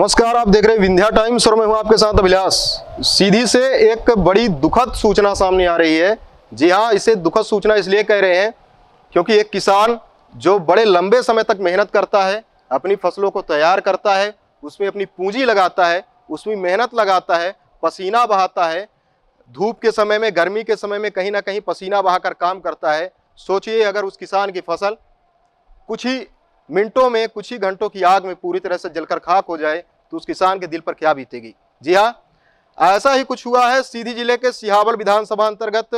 नमस्कार, आप देख रहे हैं विंध्या टाइम्स और मैं हूं आपके साथ अभिलाष। सीधी से एक बड़ी दुखद सूचना सामने आ रही है। जी हां, इसे दुखद सूचना इसलिए कह रहे हैं क्योंकि एक किसान जो बड़े लंबे समय तक मेहनत करता है, अपनी फसलों को तैयार करता है, उसमें अपनी पूंजी लगाता है, उसमें मेहनत लगाता है, पसीना बहाता है, धूप के समय में, गर्मी के समय में कहीं ना कहीं पसीना बहाकर काम करता है। सोचिए अगर उस किसान की फसल कुछ ही मिनटों में, कुछ ही घंटों की आग में पूरी तरह से जलकर खाक हो जाए तो उस किसान के दिल पर क्या बीतेगी। जी हाँ, ऐसा ही कुछ हुआ है सीधी जिले के सिहावल विधानसभा अंतर्गत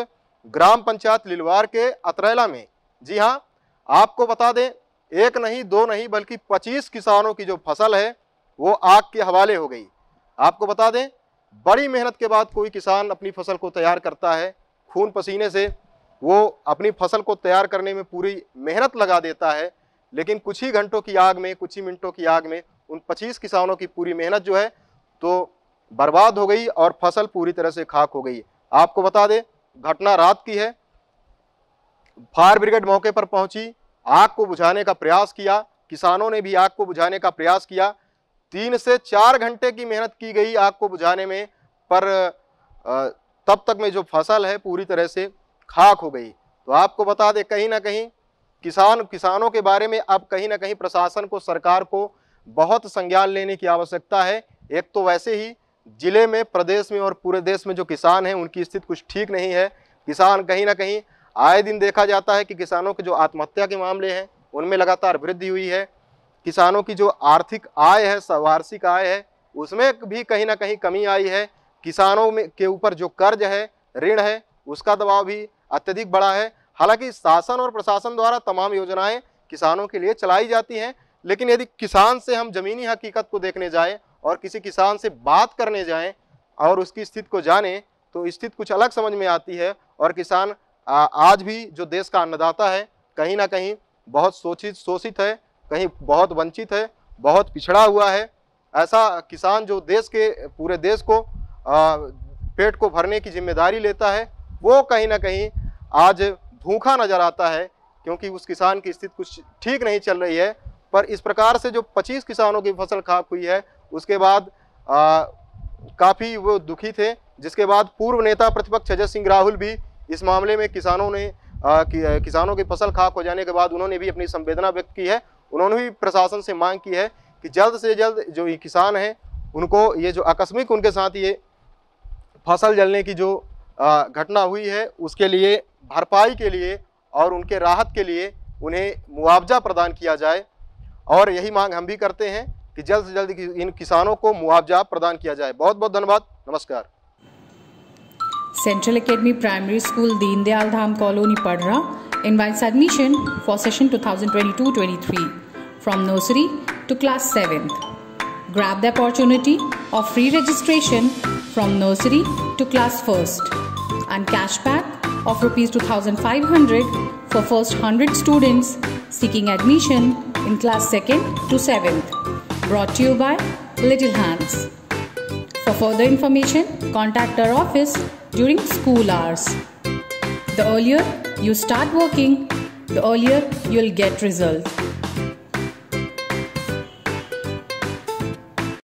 ग्राम पंचायत लिलवार के अतरैला में। जी हाँ, आपको बता दें, एक नहीं, दो नहीं, बल्कि 25 किसानों की जो फसल है वो आग के हवाले हो गई। आपको बता दें, बड़ी मेहनत के बाद कोई किसान अपनी फसल को तैयार करता है, खून पसीने से वो अपनी फसल को तैयार करने में पूरी मेहनत लगा देता है, लेकिन कुछ ही घंटों की आग में, कुछ ही मिनटों की आग में उन 25 किसानों की पूरी मेहनत जो है तो बर्बाद हो गई और फसल पूरी तरह से खाक हो गई। आपको बता दें, घटना रात की है। फायर ब्रिगेड मौके पर पहुंची, आग को बुझाने का प्रयास किया, किसानों ने भी आग को बुझाने का प्रयास किया। 3 से 4 घंटे की मेहनत की गई आग को बुझाने में, पर तब तक में जो फसल है पूरी तरह से खाक हो गई। तो आपको बता दें, कहीं ना कहीं किसानों के बारे में अब कहीं ना कहीं प्रशासन को, सरकार को बहुत संज्ञान लेने की आवश्यकता है। एक तो वैसे ही जिले में, प्रदेश में और पूरे देश में जो किसान हैं उनकी स्थिति कुछ ठीक नहीं है। किसान कहीं ना कहीं आए दिन देखा जाता है कि किसानों के जो आत्महत्या के मामले हैं उनमें लगातार वृद्धि हुई है। किसानों की जो आर्थिक आय है, वार्षिक आय है, उसमें भी कहीं ना कहीं कमी आई है। किसानों में के ऊपर जो कर्ज है, ऋण है, उसका दबाव भी अत्यधिक बढ़ा है। हालांकि शासन और प्रशासन द्वारा तमाम योजनाएं किसानों के लिए चलाई जाती हैं, लेकिन यदि किसान से हम जमीनी हकीकत को देखने जाएं और किसी किसान से बात करने जाएं और उसकी स्थिति को जानें तो स्थिति कुछ अलग समझ में आती है। और किसान आज भी जो देश का अन्नदाता है, कहीं ना कहीं बहुत शोषित है, कहीं बहुत वंचित है, बहुत पिछड़ा हुआ है। ऐसा किसान जो देश के, पूरे देश को पेट को भरने की जिम्मेदारी लेता है, वो कहीं ना कहीं आज भूखा नजर आता है, क्योंकि उस किसान की स्थिति कुछ ठीक नहीं चल रही है। पर इस प्रकार से जो 25 किसानों की फसल खाक हुई है, उसके बाद काफ़ी वो दुखी थे, जिसके बाद पूर्व नेता प्रतिपक्ष अजय सिंह राहुल भी इस मामले में किसानों की फसल खाक हो जाने के बाद उन्होंने भी अपनी संवेदना व्यक्त की है। उन्होंने भी प्रशासन से मांग की है कि जल्द से जल्द जो ये किसान हैं उनको, ये जो आकस्मिक उनके साथ ये फसल जलने की जो घटना हुई है, उसके लिए, भरपाई के लिए और उनके राहत के लिए उन्हें मुआवजा प्रदान किया जाए। और यही मांग हम भी करते हैं कि जल्द से जल्द इन किसानों को मुआवजा प्रदान किया जाए। बहुत बहुत धन्यवाद, नमस्कार। Central Academy Primary School, Deendayal Dham Colony, Padra invites admission for session 2022-23 from nursery to class 7th. Grab the opportunity of free registration from nursery to class 1st and cashback of Rs 2,500 for first 100 students seeking admission in class 2nd to 7th. Brought to you by Little Hands. For further information, contact our office during school hours. The earlier you start working, the earlier you'll get results.